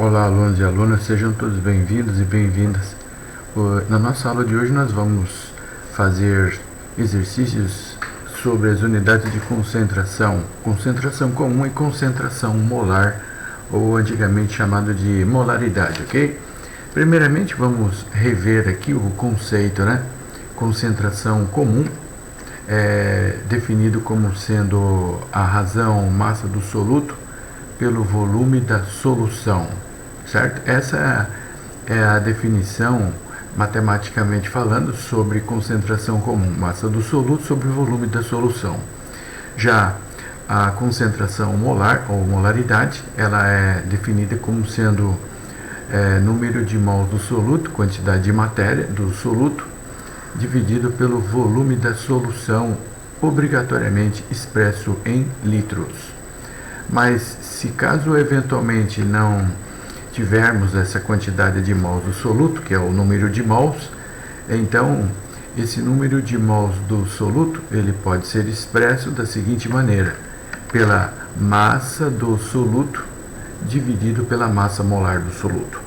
Olá, alunos e alunas, sejam todos bem-vindos e bem-vindas. Na nossa aula de hoje nós vamos fazer exercícios sobre as unidades de concentração comum e concentração molar, ou antigamente chamado de molaridade, ok? Primeiramente vamos rever aqui o conceito, né? Concentração comum é definido como sendo a razão massa do soluto pelo volume da solução, certo? Essa é a definição, matematicamente falando, sobre concentração comum, massa do soluto sobre o volume da solução. Já a concentração molar, ou molaridade, ela é definida como sendo número de mols do soluto, quantidade de matéria do soluto, dividido pelo volume da solução, obrigatoriamente expresso em litros. Mas se caso eventualmente não tivermos essa quantidade de mols do soluto, que é o número de mols, então esse número de mols do soluto ele pode ser expresso da seguinte maneira: pela massa do soluto dividido pela massa molar do soluto.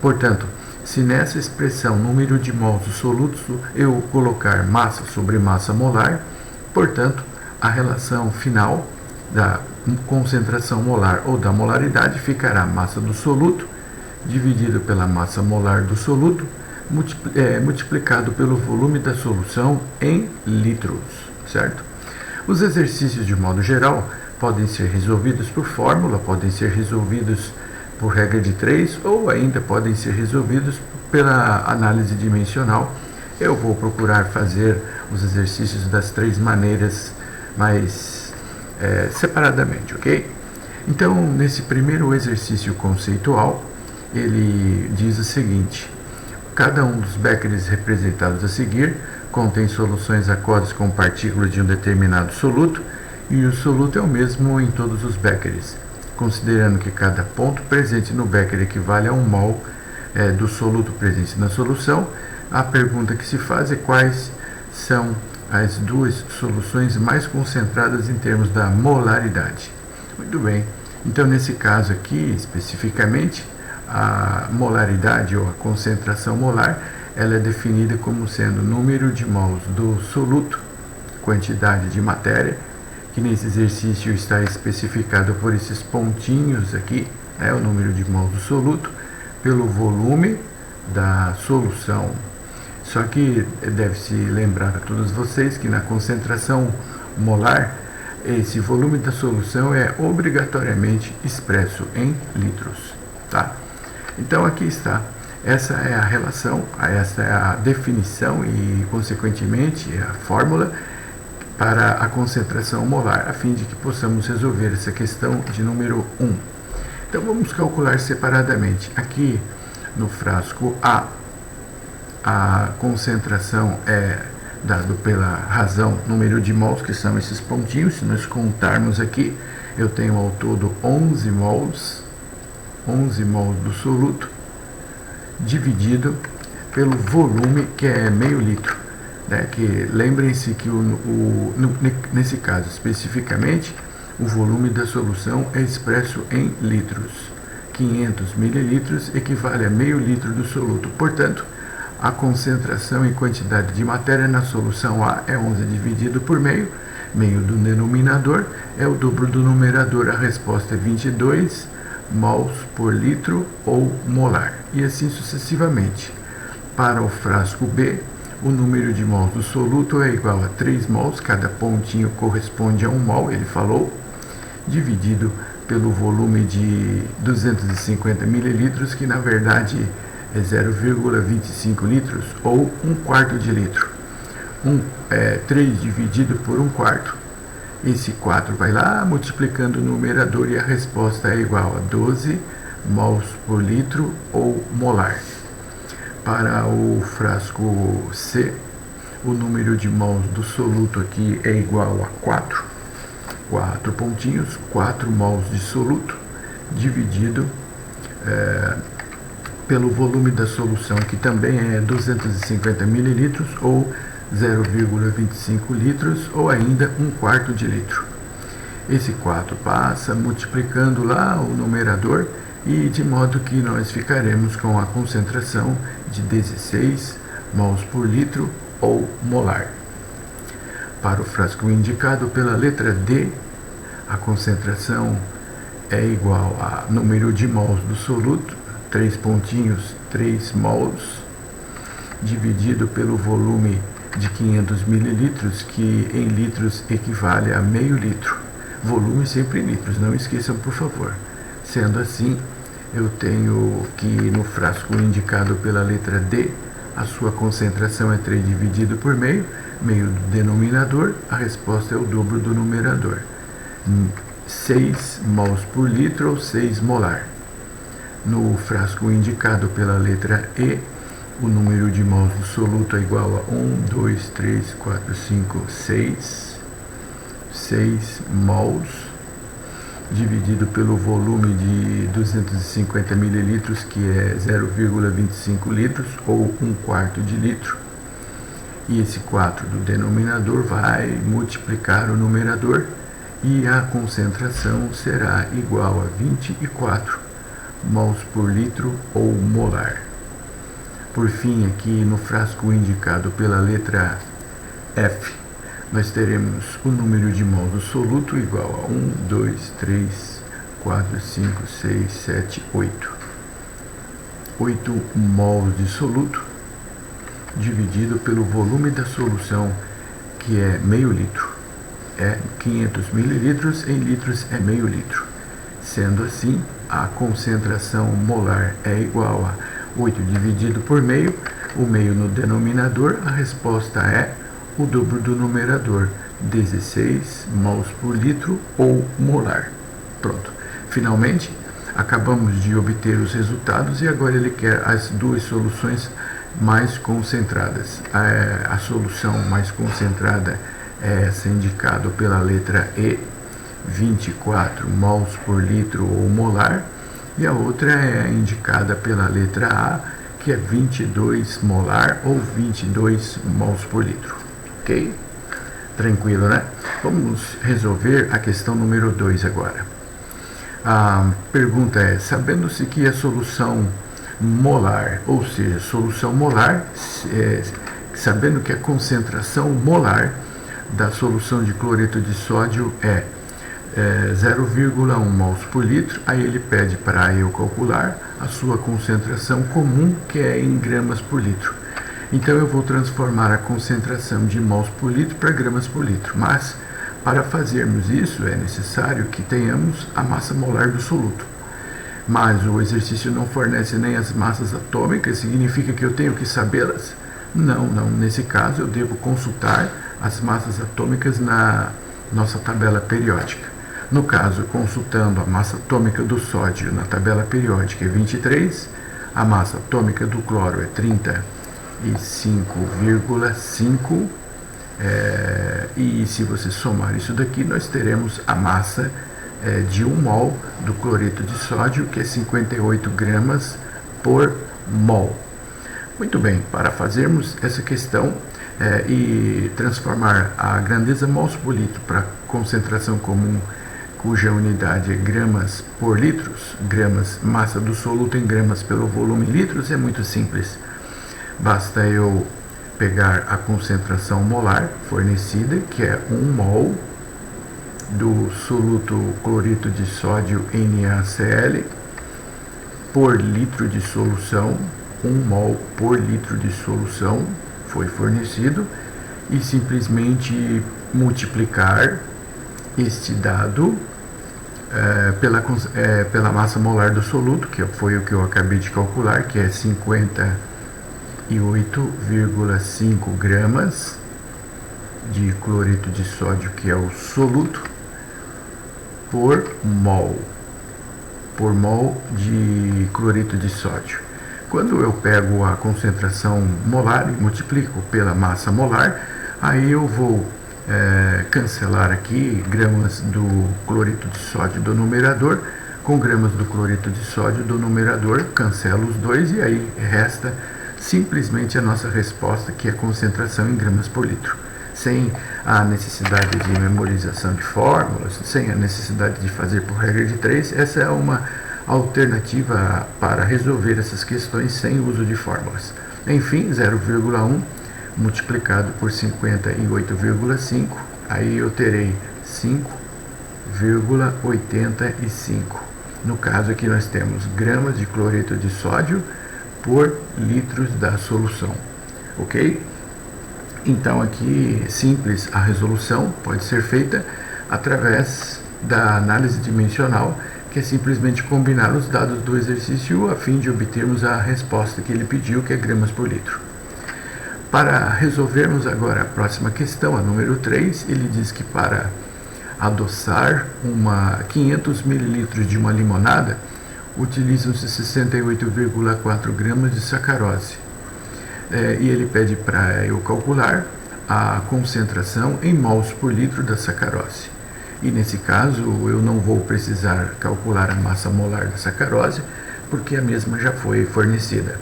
Portanto, se nessa expressão número de mols do soluto eu colocar massa sobre massa molar, portanto, a relação final da concentração molar ou da molaridade ficará massa do soluto dividido pela massa molar do soluto multiplicado pelo volume da solução em litros, certo? Os exercícios de modo geral podem ser resolvidos por fórmula, podem ser resolvidos por regra de 3 ou ainda podem ser resolvidos pela análise dimensional. Eu vou procurar fazer os exercícios das três maneiras mais separadamente, ok? Então, nesse primeiro exercício conceitual, ele diz o seguinte: cada um dos beckers representados a seguir contém soluções aquosas com partículas de um determinado soluto, e o soluto é o mesmo em todos os beckers, considerando que cada ponto presente no becker equivale a um mol do soluto presente na solução. A pergunta que se faz é quais são as duas soluções mais concentradas em termos da molaridade. Muito bem, então nesse caso aqui, especificamente, a molaridade ou a concentração molar, ela é definida como sendo o número de mols do soluto, quantidade de matéria, que nesse exercício está especificado por esses pontinhos aqui, o número de mols do soluto, pelo volume da solução. Só que deve-se lembrar a todos vocês que na concentração molar, esse volume da solução é obrigatoriamente expresso em litros, tá? Então aqui está, essa é a relação, essa é a definição e, consequentemente, a fórmula para a concentração molar, a fim de que possamos resolver essa questão de número 1. Então vamos calcular separadamente. Aqui no frasco a concentração é dado pela razão número de mols, que são esses pontinhos. Se nós contarmos aqui, eu tenho ao todo 11 mols do soluto, dividido pelo volume, que é meio litro, né? Que lembrem-se que nesse caso especificamente, o volume da solução é expresso em litros. 500 mililitros equivale a meio litro do soluto. Portanto, a concentração em quantidade de matéria na solução A é 11 dividido por meio do denominador é o dobro do numerador. A resposta é 22 mols por litro ou molar, e assim sucessivamente. Para o frasco B, o número de mols do soluto é igual a 3 mols, cada pontinho corresponde a 1 mol, ele falou, dividido pelo volume de 250 mililitros, que na verdade é 0,25 litros, ou 1/4 de litro. 3 dividido por 1/4. Esse 4 vai lá multiplicando o numerador e a resposta é igual a 12 mols por litro ou molar. Para o frasco C, o número de mols do soluto aqui é igual a 4 pontinhos, 4 mols de soluto, dividido pelo volume da solução, que também é 250 mililitros ou 0,25 litros, ou ainda 1/4 de litro. Esse 4 passa multiplicando lá o numerador, e de modo que nós ficaremos com a concentração de 16 mols por litro ou molar. Para o frasco indicado pela letra D, a concentração é igual a número de mols do soluto, 3 pontinhos, 3 mols, dividido pelo volume de 500 mililitros, que em litros equivale a meio litro. Volume sempre em litros, não esqueçam, por favor. Sendo assim, eu tenho que no frasco indicado pela letra D, a sua concentração é 3 dividido por meio do denominador, a resposta é o dobro do numerador. 6 mols por litro ou 6 molar. No frasco indicado pela letra E, o número de mols do soluto é igual a 1, 2, 3, 4, 5, 6. 6 mols, dividido pelo volume de 250 mililitros, que é 0,25 litros, ou 1/4 de litro. E esse 4 do denominador vai multiplicar o numerador, e a concentração será igual a 24 mols por litro ou molar. Por fim, aqui no frasco indicado pela letra F, nós teremos o número de mols do soluto igual a 1, 2, 3, 4, 5, 6, 7, 8. 8 mols de soluto, dividido pelo volume da solução, que é meio litro. É 500 mililitros, em litros é meio litro. Sendo assim, a concentração molar é igual a 8 dividido por meio, o meio no denominador, a resposta é o dobro do numerador, 16 mols por litro ou molar. Pronto. Finalmente, acabamos de obter os resultados, e agora ele quer as duas soluções mais concentradas. A solução mais concentrada é essa indicada pela letra E, 24 mols por litro ou molar, e a outra é indicada pela letra A, que é 22 molar ou 22 mols por litro. Ok? Tranquilo, né? Vamos resolver a questão número 2 agora. A pergunta é: sabendo-se que a solução molar, ou seja, solução molar, sabendo que a concentração molar da solução de cloreto de sódio é 0,1 mols por litro, aí ele pede para eu calcular a sua concentração comum, que é em gramas por litro. Então eu vou transformar a concentração de mols por litro para gramas por litro, mas para fazermos isso é necessário que tenhamos a massa molar do soluto. Mas o exercício não fornece nem as massas atômicas, significa que eu tenho que sabê-las? Não. Nesse caso eu devo consultar as massas atômicas na nossa tabela periódica. No caso, consultando a massa atômica do sódio na tabela periódica é 23, a massa atômica do cloro é 35,5, e se você somar isso daqui, nós teremos a massa de 1 mol do cloreto de sódio, que é 58 gramas por mol. Muito bem, para fazermos essa questão e transformar a grandeza mols por litro para concentração comum, cuja unidade é gramas por litros, gramas, massa do soluto em gramas pelo volume em litros, é muito simples. Basta eu pegar a concentração molar fornecida, que é 1 mol do soluto cloreto de sódio NaCl por litro de solução, 1 mol por litro de solução foi fornecido, e simplesmente multiplicar este dado pela massa molar do soluto, que foi o que eu acabei de calcular, que é 58,5 gramas de cloreto de sódio, que é o soluto, por mol de cloreto de sódio. Quando eu pego a concentração molar e multiplico pela massa molar, aí eu vou cancelar aqui gramas do cloreto de sódio do numerador com gramas do cloreto de sódio do numerador, cancelo os dois, e aí resta simplesmente a nossa resposta, que é a concentração em gramas por litro. sem a necessidade de memorização de fórmulas, sem a necessidade de fazer por regra de 3. Essa é uma alternativa para resolver essas questões sem uso de fórmulas. Enfim, 0,1 multiplicado por 58,5, aí eu terei 5,85. No caso aqui nós temos gramas de cloreto de sódio por litros da solução, ok? Então aqui simples, a resolução pode ser feita através da análise dimensional, que é simplesmente combinar os dados do exercício a fim de obtermos a resposta que ele pediu, que é gramas por litro. Para resolvermos agora a próxima questão, a número 3, ele diz que para adoçar 500 ml de uma limonada, utilizam-se 68,4 gramas de sacarose. E ele pede para eu calcular a concentração em mols por litro da sacarose. E nesse caso eu não vou precisar calcular a massa molar da sacarose, porque a mesma já foi fornecida.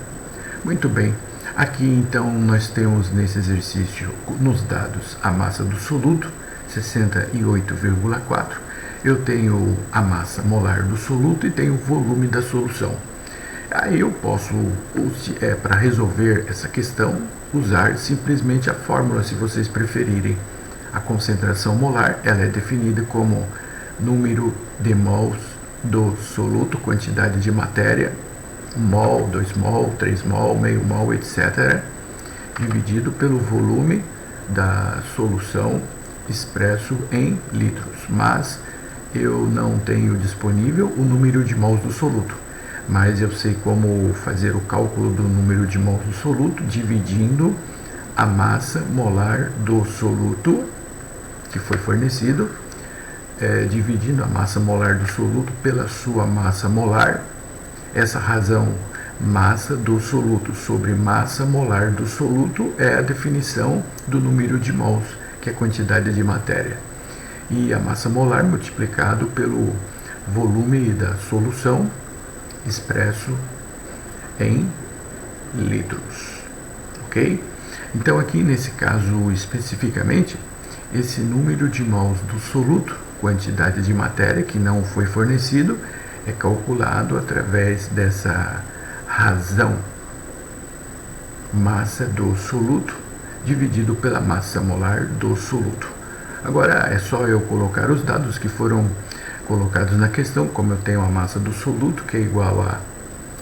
Muito bem. Aqui então nós temos nesse exercício nos dados a massa do soluto, 68,4. Eu tenho a massa molar do soluto e tenho o volume da solução. Aí eu posso, para resolver essa questão, usar simplesmente a fórmula, se vocês preferirem. A concentração molar ela é definida como número de mols do soluto, quantidade de matéria, 1 mol, 2 mol, 3 mol, meio mol, etc., dividido pelo volume da solução expresso em litros. Mas eu não tenho disponível o número de mols do soluto, mas eu sei como fazer o cálculo do número de mols do soluto dividindo a massa molar do soluto que foi fornecido, dividindo a massa molar do soluto pela sua massa molar. Essa razão, massa do soluto sobre massa molar do soluto, é a definição do número de mols, que é a quantidade de matéria. E a massa molar multiplicado pelo volume da solução expresso em litros, ok? Então aqui nesse caso especificamente, esse número de mols do soluto, quantidade de matéria que não foi fornecido, é calculado através dessa razão, massa do soluto dividido pela massa molar do soluto. Agora é só eu colocar os dados que foram colocados na questão, como eu tenho a massa do soluto, que é igual a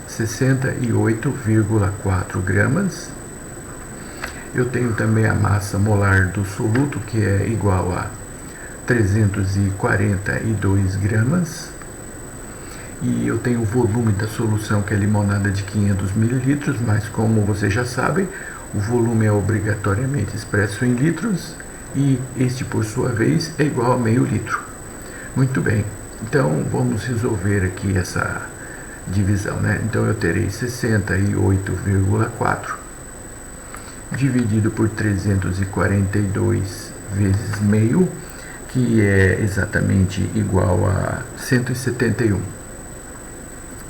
68,4 gramas. Eu tenho também a massa molar do soluto, que é igual a 342 gramas. E eu tenho o volume da solução, que é limonada de 500 ml, mas como vocês já sabem, o volume é obrigatoriamente expresso em litros, e este, por sua vez, é igual a meio litro. Muito bem, então vamos resolver aqui essa divisão, né? Então eu terei 68,4 dividido por 342 vezes meio, que é exatamente igual a 171.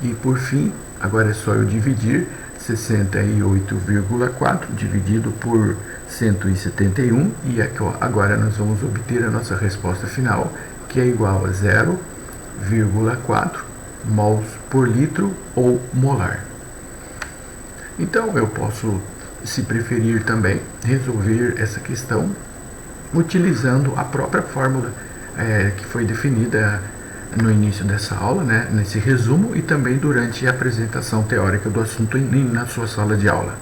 E por fim, agora é só eu dividir 68,4 dividido por 171, e agora nós vamos obter a nossa resposta final, que é igual a 0,4 mols por litro ou molar. Então eu posso, se preferir também, resolver essa questão utilizando a própria fórmula que foi definida no início dessa aula, né, nesse resumo, e também durante a apresentação teórica do assunto na sua sala de aula.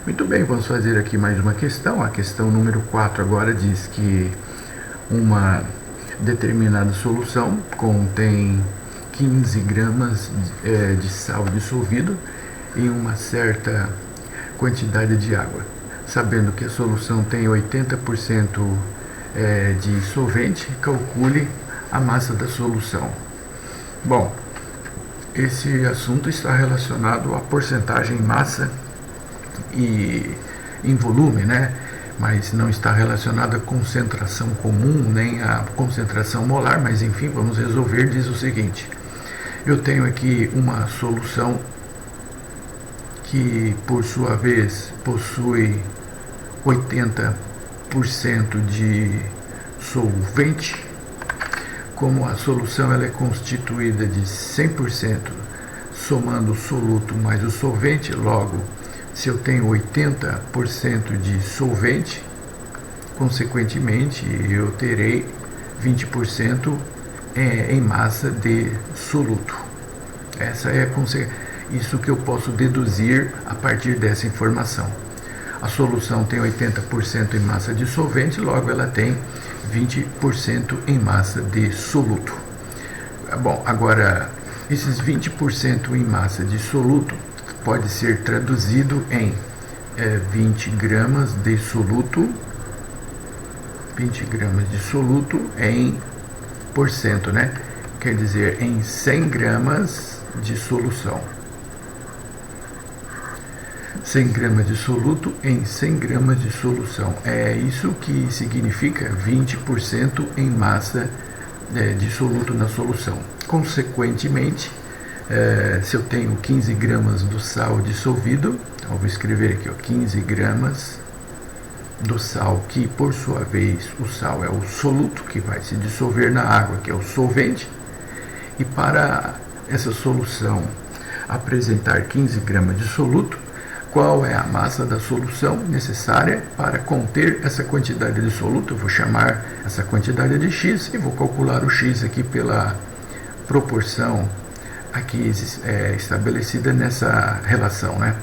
Muito bem, vamos fazer aqui mais uma questão. A questão número 4 agora diz que uma determinada solução contém 15 gramas de sal dissolvido em uma certa quantidade de água. Sabendo que a solução tem 80% de solvente, calcule a massa da solução. Bom, esse assunto está relacionado à porcentagem massa e em volume, né? Mas não está relacionado à concentração comum nem à concentração molar, mas enfim, vamos resolver. Diz o seguinte: eu tenho aqui uma solução que por sua vez possui 80 de solvente. Como a solução ela é constituída de 100% somando o soluto mais o solvente, logo, se eu tenho 80% de solvente, consequentemente, eu terei 20% em massa de soluto. Essa é isso que eu posso deduzir a partir dessa informação. A solução tem 80% em massa de solvente, logo ela tem 20% em massa de soluto. Bom, agora, esses 20% em massa de soluto pode ser traduzido em 20 gramas de soluto, 20 gramas de soluto em porcento, né? Quer dizer, em 100 gramas de solução. 100 gramas de soluto em 100 gramas de solução. É isso que significa 20% em massa de soluto na solução. Consequentemente, se eu tenho 15 gramas do sal dissolvido, eu vou escrever aqui, ó, 15 gramas do sal, que por sua vez o sal é o soluto que vai se dissolver na água, que é o solvente, e para essa solução apresentar 15 gramas de soluto, qual é a massa da solução necessária para conter essa quantidade de soluto? Eu vou chamar essa quantidade de x e vou calcular o x aqui pela proporção aqui estabelecida nessa relação, né?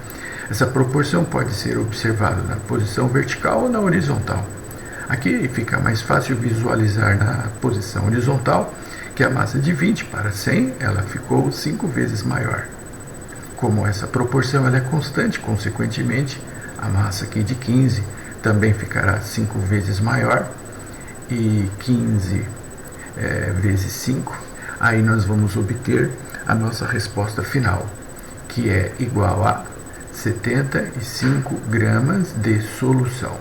Essa proporção pode ser observada na posição vertical ou na horizontal. Aqui fica mais fácil visualizar na posição horizontal que a massa de 20 para 100 ela ficou 5 vezes maior. Como essa proporção ela é constante, consequentemente, a massa aqui de 15 também ficará 5 vezes maior, e 15 vezes 5, aí nós vamos obter a nossa resposta final, que é igual a 75 gramas de solução.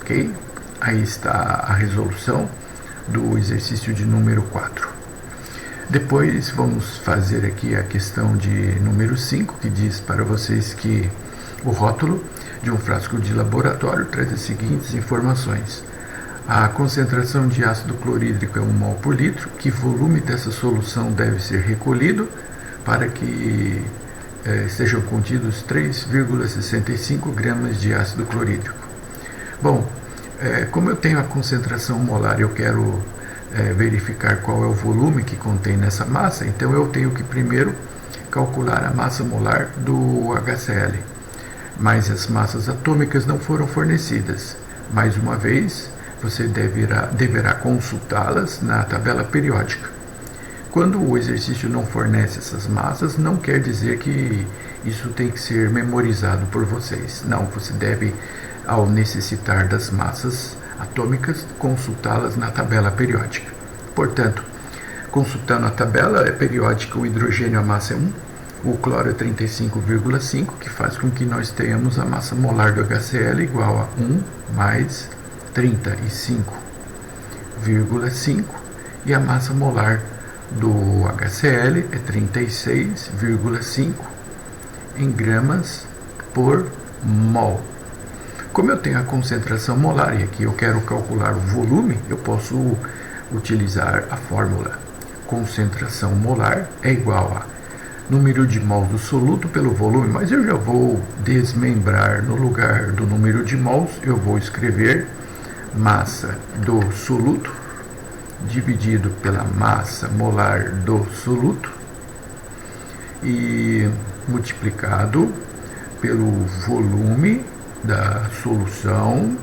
Ok? Aí está a resolução do exercício de número 4. Depois vamos fazer aqui a questão de número 5, que diz para vocês que o rótulo de um frasco de laboratório traz as seguintes informações. A concentração de ácido clorídrico é 1 mol por litro, que volume dessa solução deve ser recolhido para que sejam contidos 3,65 gramas de ácido clorídrico. Bom, como eu tenho a concentração molar, eu quero verificar qual é o volume que contém nessa massa, então eu tenho que primeiro calcular a massa molar do HCl, mas as massas atômicas não foram fornecidas. Mais uma vez, você deverá consultá-las na tabela periódica. Quando o exercício não fornece essas massas, não quer dizer que isso tem que ser memorizado por vocês. Não, você deve, ao necessitar das massas atômicas, consultá-las na tabela periódica. Portanto, consultando a tabela periódica, o hidrogênio a massa é 1, o cloro é 35,5, que faz com que nós tenhamos a massa molar do HCl igual a 1 mais 35,5, e a massa molar do HCl é 36,5 em gramas por mol. Como eu tenho a concentração molar e aqui eu quero calcular o volume, eu posso utilizar a fórmula. Concentração molar é igual a número de mols do soluto pelo volume, mas eu já vou desmembrar. No lugar do número de mols, eu vou escrever massa do soluto dividido pela massa molar do soluto e multiplicado pelo volume da solução,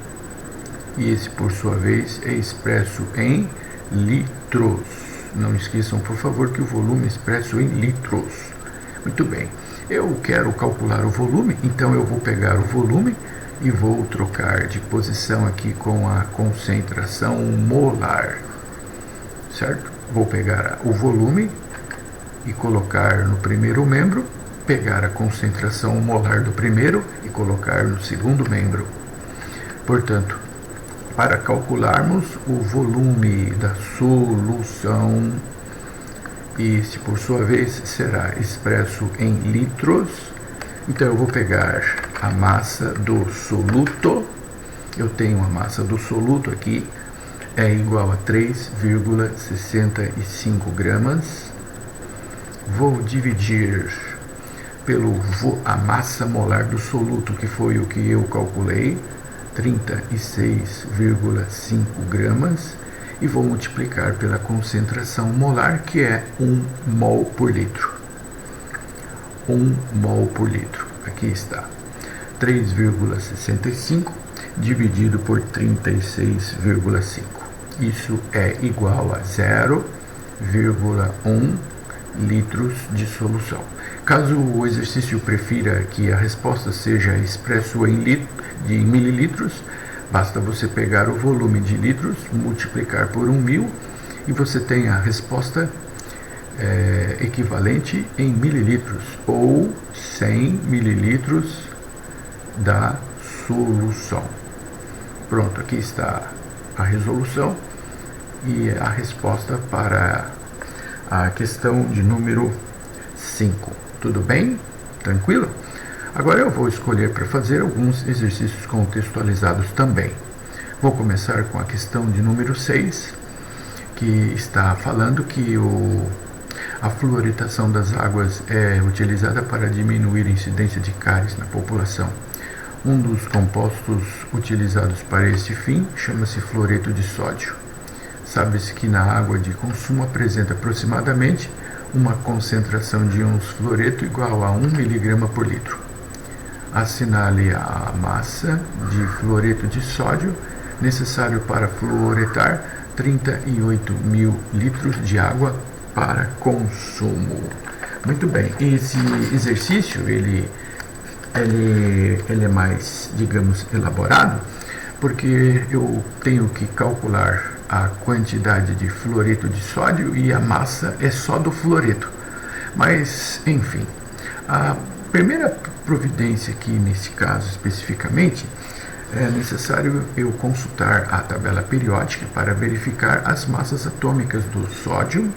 e esse por sua vez é expresso em litros. Não esqueçam, por favor, que o volume é expresso em litros. Muito bem, eu quero calcular o volume, então eu vou pegar o volume e vou trocar de posição aqui com a concentração molar, certo? Vou pegar o volume e colocar no primeiro membro, pegar a concentração molar do primeiro e colocar no segundo membro. Portanto, para calcularmos o volume da solução, este por sua vez será expresso em litros, então eu vou pegar a massa do soluto eu tenho a massa do soluto aqui, é igual a 3,65 gramas. Vou dividir a massa molar do soluto, que foi o que eu calculei, 36,5 gramas, e vou multiplicar pela concentração molar, que é 1 mol por litro. 1 mol por litro. Aqui está. 3,65 dividido por 36,5. Isso é igual a 0,1 litros de solução. Caso o exercício prefira que a resposta seja expresso em mililitros, basta você pegar o volume de litros, multiplicar por 1.000 e você tem a resposta equivalente em mililitros, ou 100 mililitros da solução. Pronto, aqui está a resolução e a resposta para a questão de número 5. Tudo bem? Tranquilo? Agora eu vou escolher para fazer alguns exercícios contextualizados também. Vou começar com a questão de número 6, que está falando que a fluoretação das águas é utilizada para diminuir a incidência de cáries na população. Um dos compostos utilizados para este fim chama-se fluoreto de sódio. Sabe-se que na água de consumo apresenta aproximadamente uma concentração de íons fluoreto igual a 1 mg por litro. Assinale a massa de fluoreto de sódio necessário para fluoretar 38.000 litros de água para consumo. Muito bem, esse exercício ele é mais, digamos, elaborado, porque eu tenho que calcular a quantidade de fluoreto de sódio e a massa é só do fluoreto. Mas, enfim, a primeira providência aqui, nesse caso especificamente, é necessário eu consultar a tabela periódica para verificar as massas atômicas do sódio,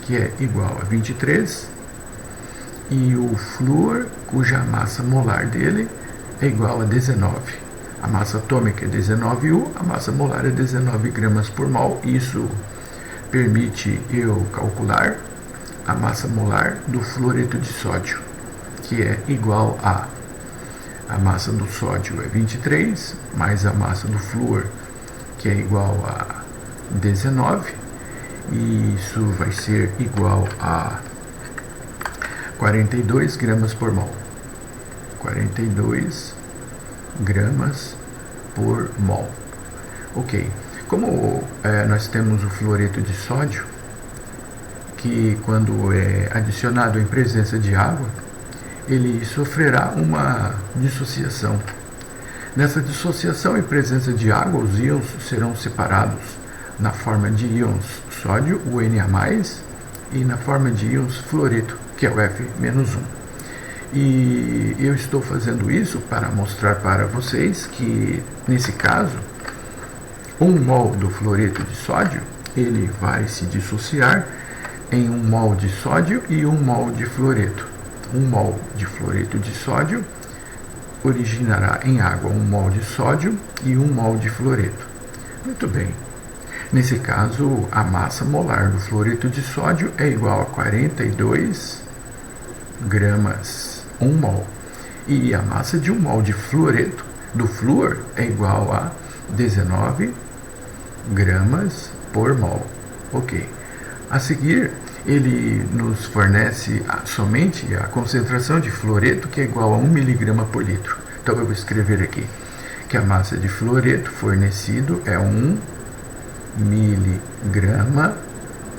que é igual a 23, e o flúor, cuja massa molar dele é igual a 19. A massa atômica é 19U, a massa molar é 19 gramas por mol. Isso permite eu calcular a massa molar do fluoreto de sódio, que é igual a massa do sódio é 23, mais a massa do flúor, que é igual a 19, e isso vai ser igual a 42 gramas por mol. 42 gramas por mol. Ok. Como nós temos o fluoreto de sódio, que quando é adicionado em presença de água, ele sofrerá uma dissociação. Nessa dissociação em presença de água, os íons serão separados na forma de íons sódio, o Na+, e na forma de íons fluoreto, que é o F-1. E eu estou fazendo isso para mostrar para vocês que, nesse caso, 1 mol do fluoreto de sódio, ele vai se dissociar em 1 mol de sódio e 1 mol de fluoreto. 1 mol de fluoreto de sódio originará em água 1 mol de sódio e 1 mol de fluoreto. Muito bem. Nesse caso, a massa molar do fluoreto de sódio é igual a 42 gramas, 1 mol. E a massa de 1 mol de fluoreto, do flúor, é igual a 19 gramas por mol. Ok. A seguir, ele nos fornece somente a concentração de fluoreto, que é igual a 1 mg por litro. Então eu vou escrever aqui que a massa de fluoreto fornecido é 1 miligrama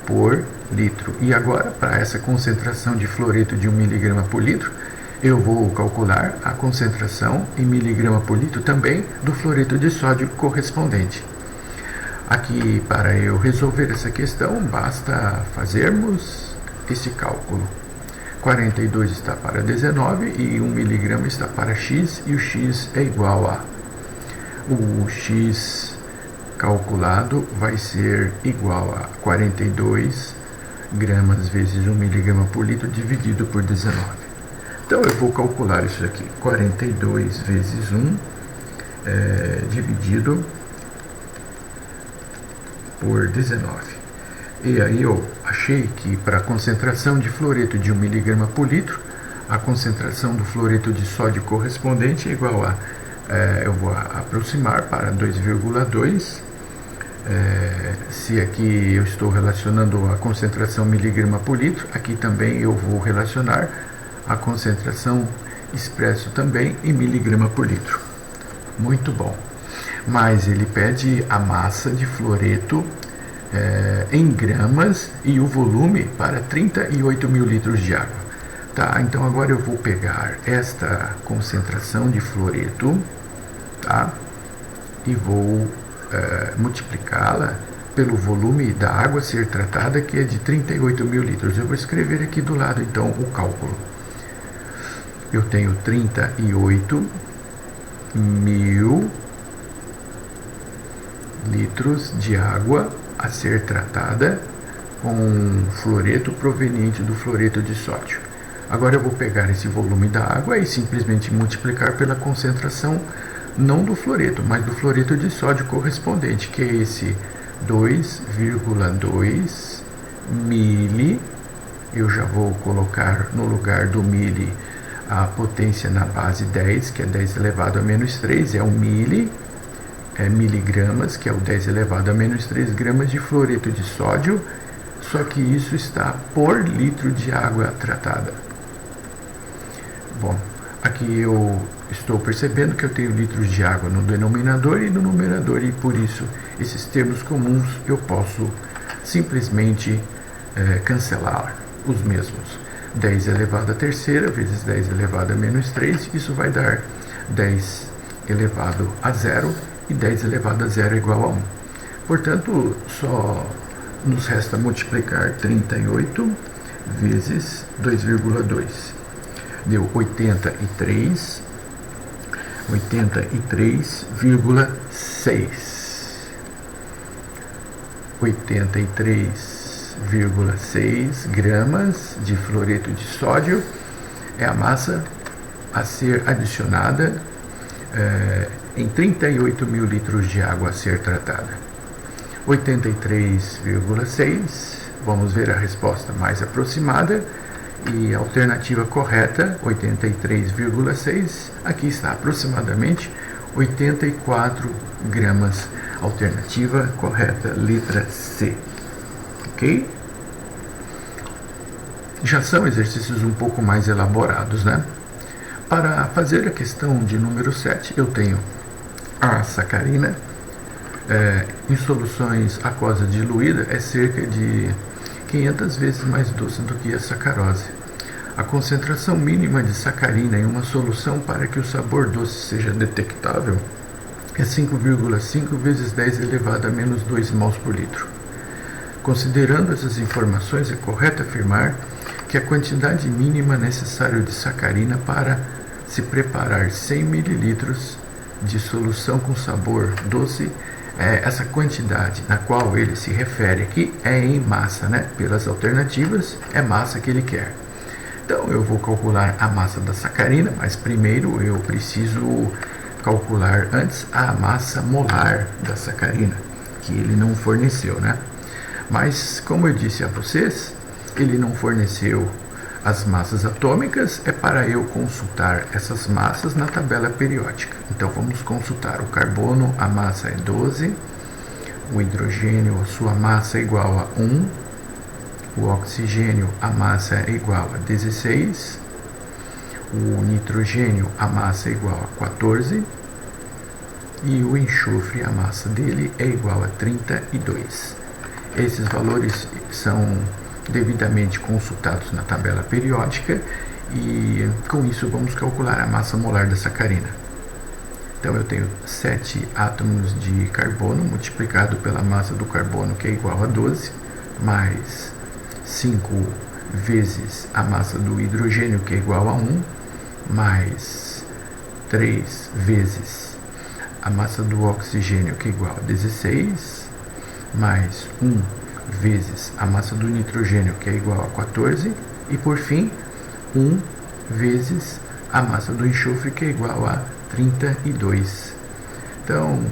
por litro. E agora, para essa concentração de fluoreto de 1 mg por litro, eu vou calcular a concentração em miligrama por litro também do fluoreto de sódio correspondente. Aqui, para eu resolver essa questão, basta fazermos esse cálculo. 42 está para 19 e 1 miligrama está para x, e o x é igual a... O x calculado vai ser igual a 42 gramas vezes 1 miligrama por litro dividido por 19. Então eu vou calcular isso aqui. 42 vezes 1 dividido por 19. E aí eu achei que para a concentração de fluoreto de 1 mg por litro, a concentração do fluoreto de sódio correspondente é igual a, eu vou aproximar para 2,2. Se aqui eu estou relacionando a concentração miligrama por litro, aqui também eu vou relacionar a concentração expresso também em miligrama por litro. Muito bom. Mas ele pede a massa de fluoreto em gramas e o volume para 38 mil litros de água. Tá, então agora eu vou pegar esta concentração de fluoreto, tá, e vou multiplicá-la pelo volume da água a ser tratada, que é de 38 mil litros. Eu vou escrever aqui do lado então o cálculo. Eu tenho 38 mil litros de água a ser tratada com fluoreto proveniente do fluoreto de sódio. Agora eu vou pegar esse volume da água e simplesmente multiplicar pela concentração, não do fluoreto, mas do fluoreto de sódio correspondente, que é esse 2,2 mili. Eu já vou colocar no lugar do mili a potência na base 10, que é 10 elevado a menos 3, é 1 mili. Miligramas, que é o 10 elevado a menos 3 gramas de fluoreto de sódio, só que isso está por litro de água tratada. Bom, aqui eu estou percebendo que eu tenho litros de água no denominador e no numerador, e por isso esses termos comuns eu posso simplesmente cancelar os mesmos. 10 elevado a terceira vezes 10 elevado a menos 3, isso vai dar 10 elevado a 0, e 10 elevado a 0 é igual a 1. Portanto, só nos resta multiplicar 38 vezes 2,2. Deu 83,6. 83,6 gramas de fluoreto de sódio é a massa a ser adicionada em 38 mil litros de água a ser tratada. 83,6, vamos ver a resposta mais aproximada, e a alternativa correta, 83,6, aqui está aproximadamente 84 gramas, alternativa correta, letra C. Ok? Já são exercícios um pouco mais elaborados, né? Para fazer a questão de número 7, eu tenho a sacarina em soluções aquosa diluída é cerca de 500 vezes mais doce do que a sacarose. A concentração mínima de sacarina em uma solução para que o sabor doce seja detectável é 5,5 vezes 10 elevado a menos 2 mols por litro. Considerando essas informações, é correto afirmar que a quantidade mínima necessária de sacarina para se preparar 100 ml de solução com sabor doce, essa quantidade na qual ele se refere aqui é em massa, né? Pelas alternativas, é massa que ele quer. Então eu vou calcular a massa da sacarina, mas primeiro eu preciso calcular antes a massa molar da sacarina, que ele não forneceu, né? Mas como eu disse a vocês, ele não forneceu as massas atômicas, é para eu consultar essas massas na tabela periódica. Então vamos consultar o carbono, a massa é 12, o hidrogênio, a sua massa é igual a 1, o oxigênio, a massa é igual a 16, o nitrogênio, a massa é igual a 14, e o enxofre, a massa dele é igual a 32. Esses valores são devidamente consultados na tabela periódica, e com isso vamos calcular a massa molar da sacarina. Então eu tenho 7 átomos de carbono multiplicado pela massa do carbono, que é igual a 12, mais 5 vezes a massa do hidrogênio, que é igual a 1, mais 3 vezes a massa do oxigênio, que é igual a 16, mais 1 vezes a massa do nitrogênio, que é igual a 14, e por fim 1 vezes a massa do enxofre, que é igual a 32. Então,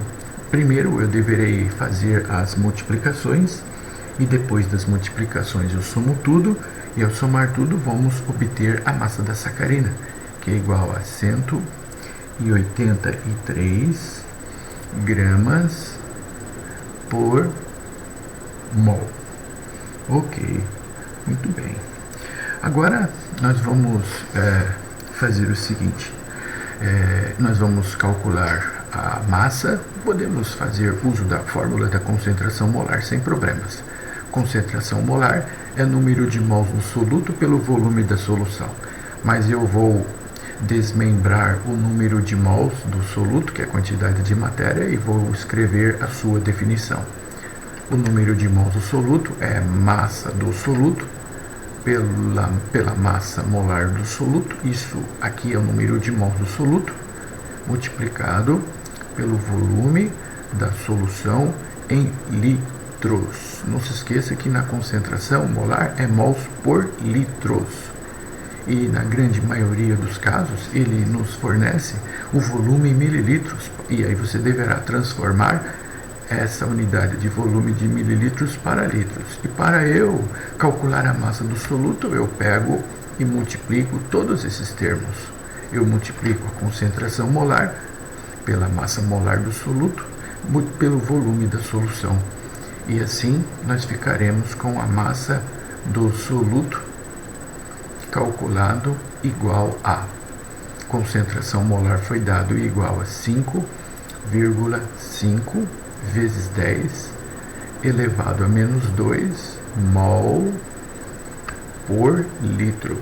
primeiro eu deverei fazer as multiplicações e depois das multiplicações eu somo tudo e ao somar tudo vamos obter a massa da sacarina, que é igual a 183 gramas por mol. Ok, muito bem. Agora nós vamos fazer o seguinte, nós vamos calcular a massa, podemos fazer uso da fórmula da concentração molar sem problemas. Concentração molar é número de mols no soluto pelo volume da solução, mas eu vou desmembrar o número de mols do soluto, que é a quantidade de matéria, e vou escrever a sua definição. O número de mols do soluto é massa do soluto pela massa molar do soluto, isso aqui é o número de mols do soluto, multiplicado pelo volume da solução em litros. Não se esqueça que na concentração molar é mols por litros. E na grande maioria dos casos ele nos fornece o volume em mililitros, e aí você deverá transformar essa unidade de volume de mililitros para litros. E para eu calcular a massa do soluto, eu pego e multiplico todos esses termos. Eu multiplico a concentração molar pela massa molar do soluto, pelo volume da solução. E assim nós ficaremos com a massa do soluto calculado igual a concentração molar foi dado igual a 5,5 vezes 10 elevado a menos 2 mol por litros,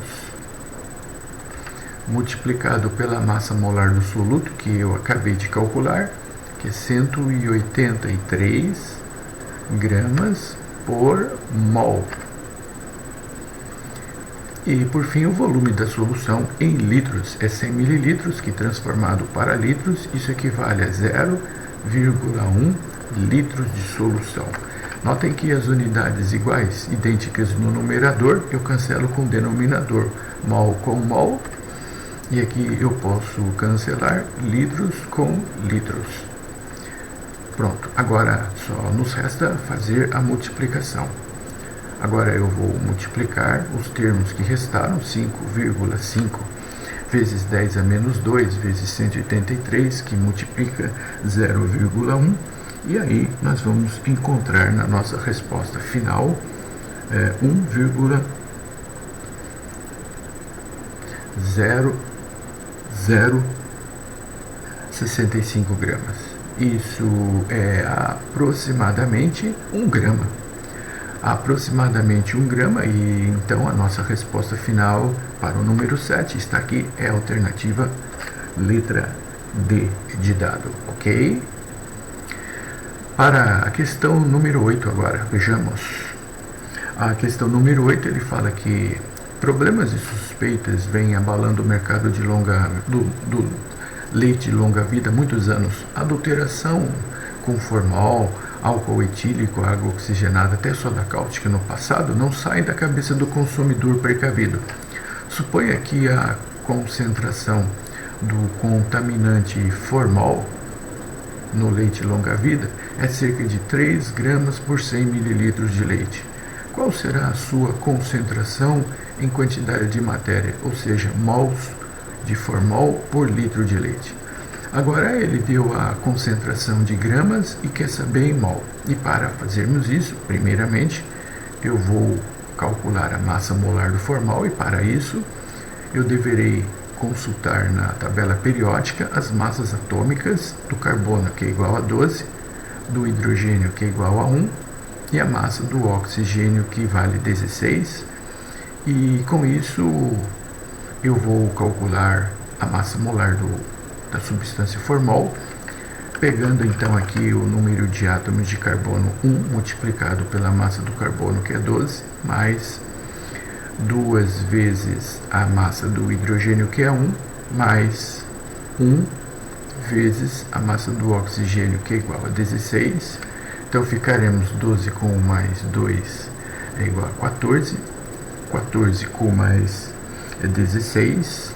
multiplicado pela massa molar do soluto, que eu acabei de calcular, que é 183 gramas por mol. E, por fim, o volume da solução em litros é 100 mililitros, que transformado para litros, isso equivale a 0,1 litros de solução. Notem que as unidades iguais, idênticas no numerador, eu cancelo com o denominador, mol com mol, e aqui eu posso cancelar litros com litros. Pronto, agora só nos resta fazer a multiplicação. Agora eu vou multiplicar os termos que restaram, 5,5 vezes 10 a menos 2 vezes 183, que multiplica 0,1, e aí nós vamos encontrar na nossa resposta final 1,0065 gramas. Isso é aproximadamente 1 grama. Aproximadamente 1 grama, e então a nossa resposta final para o número 7 está aqui, é a alternativa letra D de dado, ok? Para a questão número 8 agora, vejamos. A questão número 8, ele fala que problemas e suspeitas vêm abalando o mercado do leite de longa vida há muitos anos. Adulteração com formol, álcool etílico, água oxigenada, até soda cáustica no passado, não saem da cabeça do consumidor precavido. Suponha que a concentração do contaminante formol no leite longa-vida é cerca de 3 gramas por 100 mililitros de leite. Qual será a sua concentração em quantidade de matéria, ou seja, mols de formol por litro de leite? Agora ele deu a concentração de gramas e quer saber em mol. E para fazermos isso, primeiramente, eu vou calcular a massa molar do formol, e para isso eu deverei consultar na tabela periódica as massas atômicas do carbono, que é igual a 12, do hidrogênio, que é igual a 1, e a massa do oxigênio, que vale 16. E com isso eu vou calcular a massa molar da substância formol, pegando então aqui o número de átomos de carbono 1 multiplicado pela massa do carbono, que é 12, mais 2 vezes a massa do hidrogênio, que é 1, mais 1 vezes a massa do oxigênio, que é igual a 16. Então ficaremos 12 com mais 2 é igual a 14, 14 com mais 16,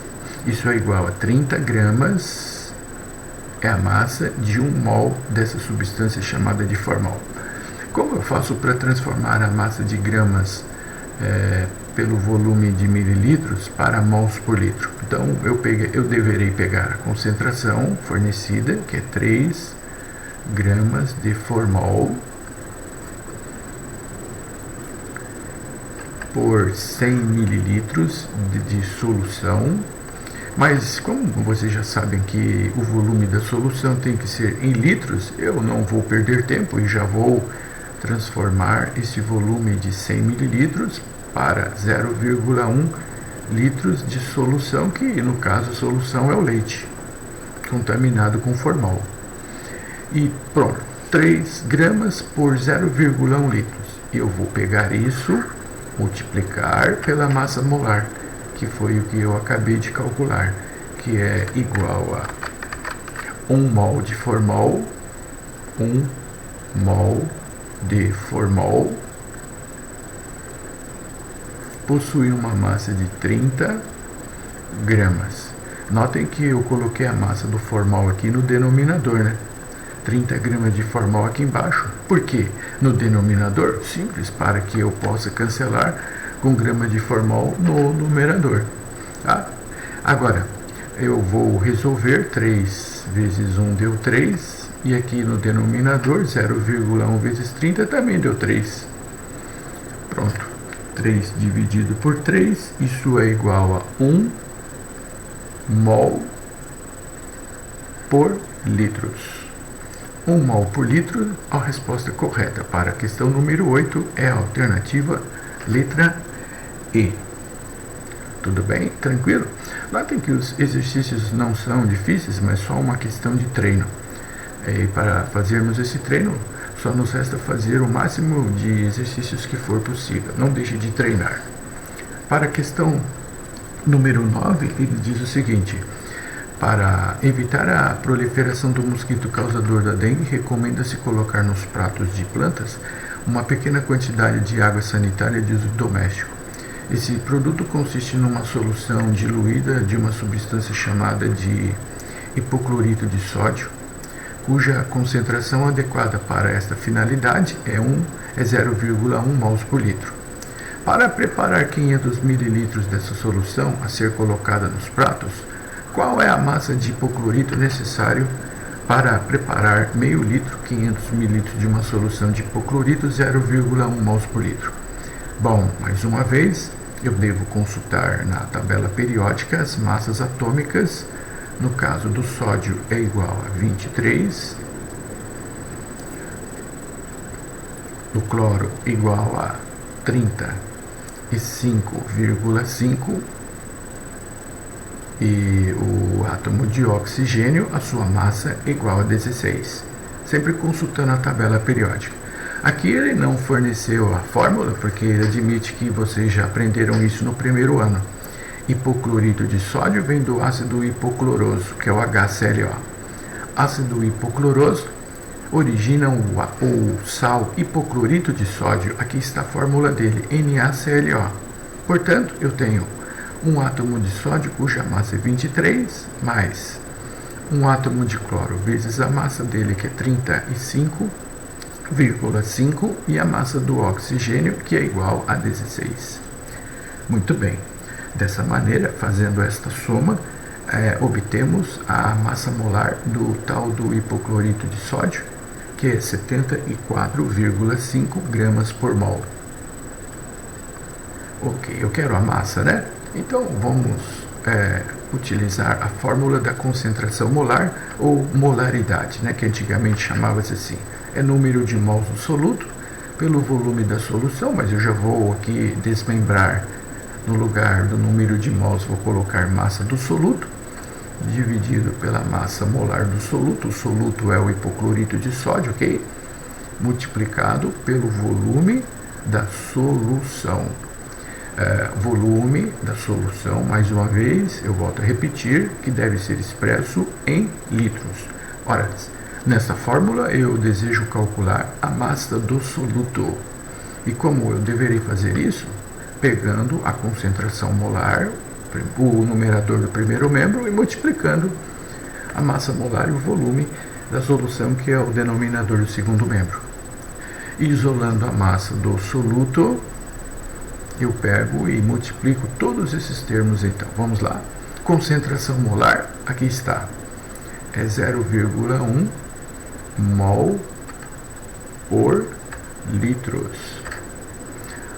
isso é igual a 30 gramas é a massa de 1 mol dessa substância chamada de formol. Como eu faço para transformar a massa de gramas pelo volume de mililitros para mols por litro? Então eu deverei pegar a concentração fornecida, que é 3 gramas de formol por 100 mililitros de solução. Mas como vocês já sabem que o volume da solução tem que ser em litros, eu não vou perder tempo e já vou transformar esse volume de 100 mililitros para 0,1 litros de solução, que no caso a solução é o leite contaminado com formol. E pronto, 3 gramas por 0,1 litros. Eu vou pegar isso, multiplicar pela massa molar, que foi o que eu acabei de calcular, que é igual a 1 mol de formol, 1 mol de formol possui uma massa de 30 gramas. Notem que eu coloquei a massa do formol aqui no denominador, né? 30 gramas de formol aqui embaixo. Por quê? No denominador? Simples, para que eu possa cancelar com grama de formol no numerador. Tá? Agora, eu vou resolver 3 vezes 1 deu 3, e aqui no denominador 0,1 vezes 30 também deu 3. Pronto, 3 dividido por 3, isso é igual a 1 mol por litros. 1 mol por litro, a resposta correta para a questão número 8 é a alternativa letra E. Tudo bem? Tranquilo? Notem que os exercícios não são difíceis, mas só uma questão de treino. E para fazermos esse treino, só nos resta fazer o máximo de exercícios que for possível. Não deixe de treinar. Para a questão número 9, ele diz o seguinte: para evitar a proliferação do mosquito causador da dengue, recomenda-se colocar nos pratos de plantas uma pequena quantidade de água sanitária de uso doméstico. Esse produto consiste numa solução diluída de uma substância chamada de hipoclorito de sódio, cuja concentração adequada para esta finalidade é 0,1 mols por litro. Para preparar 500 ml dessa solução a ser colocada nos pratos, qual é a massa de hipoclorito necessário para preparar meio litro, 500 ml de uma solução de hipoclorito, 0,1 mols por litro? Bom, mais uma vez, eu devo consultar na tabela periódica as massas atômicas. No caso do sódio é igual a 23, do cloro igual a 35,5 e o átomo de oxigênio, a sua massa é igual a 16. Sempre consultando a tabela periódica. Aqui ele não forneceu a fórmula, porque ele admite que vocês já aprenderam isso no primeiro ano. Hipoclorito de sódio vem do ácido hipocloroso, que é o HClO. Ácido hipocloroso origina o sal hipoclorito de sódio. Aqui está a fórmula dele, NaClO. Portanto, eu tenho um átomo de sódio cuja massa é 23, mais um átomo de cloro vezes a massa dele, que é 35,5, e a massa do oxigênio, que é igual a 16. Muito bem. Dessa maneira, fazendo esta soma, obtemos a massa molar do tal do hipoclorito de sódio, que é 74,5 gramas por mol. Ok, eu quero a massa, né? Então vamos utilizar a fórmula da concentração molar, ou molaridade, né? Que antigamente chamava-se assim. É número de mols do soluto pelo volume da solução, mas eu já vou aqui desmembrar. No lugar do número de mols, vou colocar massa do soluto, dividido pela massa molar do soluto. O soluto é o hipoclorito de sódio, ok? Multiplicado pelo volume da solução. Volume da solução, mais uma vez, eu volto a repetir, que deve ser expresso em litros. Ora, nessa fórmula eu desejo calcular a massa do soluto. E como eu deverei fazer isso? Pegando a concentração molar, o numerador do primeiro membro, e multiplicando a massa molar e o volume da solução, que é o denominador do segundo membro. Isolando a massa do soluto, eu pego e multiplico todos esses termos. Então, vamos lá. Concentração molar, aqui está, é 0,1 mol por litros.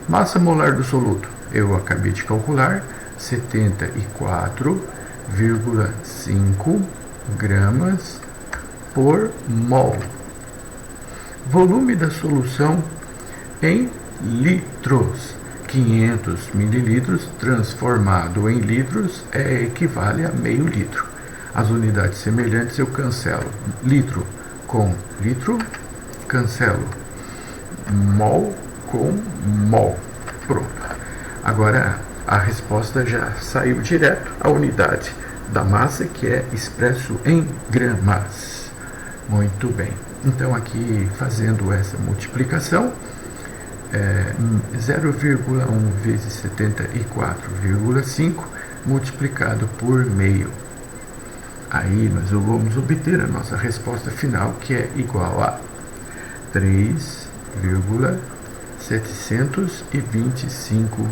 Massa molar do soluto, eu acabei de calcular, 74,5 gramas por mol. Volume da solução em litros, 500 mililitros transformado em litros equivale a meio litro. As unidades semelhantes eu cancelo. Litro com litro, cancelo. Mol com mol. Pronto. Agora a resposta já saiu direto. A unidade da massa, que é expresso em gramas. Muito bem. Então aqui, fazendo essa multiplicação, 0,1 vezes 74,5 multiplicado por meio. Aí nós vamos obter a nossa resposta final, que é igual a 3,725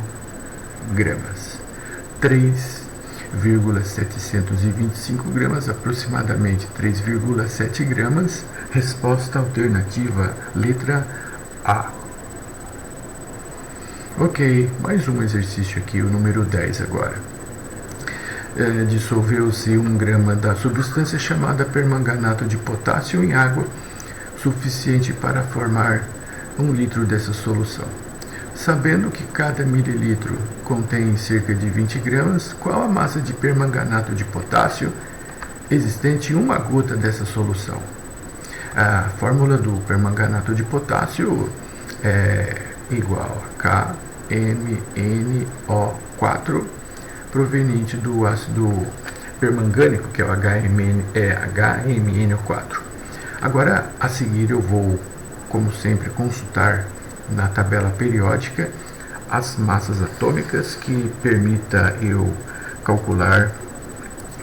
gramas. 3,725 gramas, aproximadamente 3,7 gramas. Resposta alternativa, letra A. Ok, mais um exercício aqui, o número 10 agora. Dissolveu-se 1 grama da substância chamada permanganato de potássio em água, suficiente para formar 1 litro dessa solução. Sabendo que cada mililitro contém cerca de 20 gramas, qual a massa de permanganato de potássio existente em 1 gota dessa solução? A fórmula do permanganato de potássio é igual a KMnO4, proveniente do ácido permangânico, que é o HMnO4. Agora, a seguir, eu vou, como sempre, consultar na tabela periódica as massas atômicas que permita eu calcular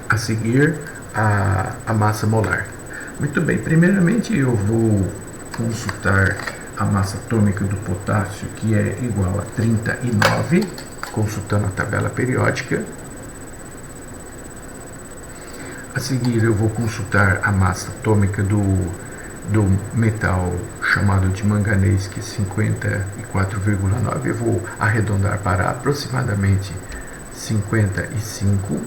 a seguir a massa molar. Muito bem, primeiramente eu vou consultar a massa atômica do potássio, que é igual a 39, consultando a tabela periódica. A seguir eu vou consultar a massa atômica do metal chamado de manganês, que é 54,9. Eu vou arredondar para aproximadamente 55.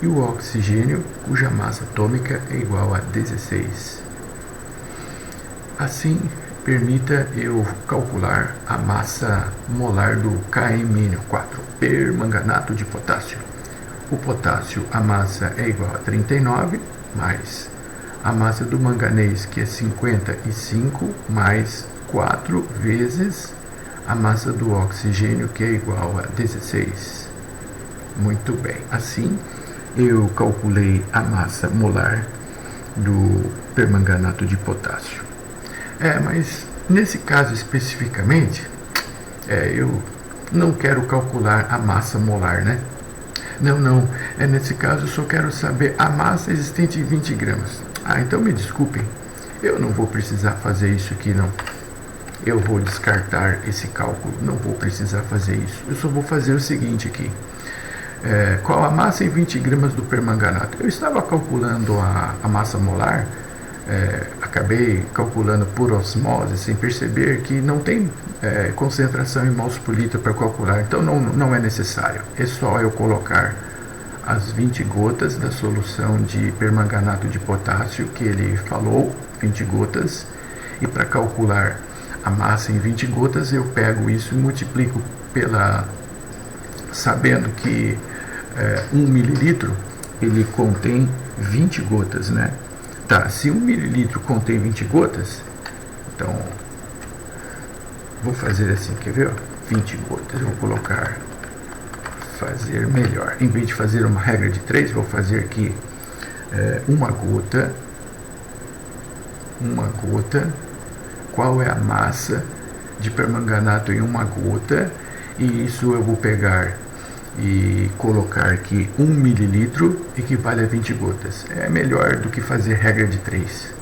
E o oxigênio, cuja massa atômica é igual a 16. Assim, permita eu calcular a massa molar do KMnO4, permanganato de potássio. O potássio, a massa é igual a 39, mais a massa do manganês, que é 55, mais 4 vezes a massa do oxigênio, que é igual a 16. Muito bem. Assim, eu calculei a massa molar do permanganato de potássio. Mas nesse caso especificamente, eu não quero calcular a massa molar, né? Não. Nesse caso eu só quero saber a massa existente em 20 gramas. Então me desculpem, eu não vou precisar fazer isso aqui, não. Eu vou descartar esse cálculo, não vou precisar fazer isso. Eu só vou fazer o seguinte aqui. Qual a massa em 20 gramas do permanganato? Eu estava calculando a massa molar, acabei calculando por osmose, sem perceber que não tem concentração em mols por litro para calcular, então não é necessário. É só eu colocar as 20 gotas da solução de permanganato de potássio que ele falou, 20 gotas, e para calcular a massa em 20 gotas eu pego isso e multiplico sabendo que 1 mililitro ele contém 20 gotas, né? Tá, se 1 mililitro contém 20 gotas, então vou fazer assim, quer ver? 20 gotas, eu vou colocar, fazer melhor. Em vez de fazer uma regra de 3, vou fazer aqui uma gota. Qual é a massa de permanganato em 1 gota? E isso eu vou pegar e colocar que 1 mililitro equivale a 20 gotas. É melhor do que fazer regra de 3.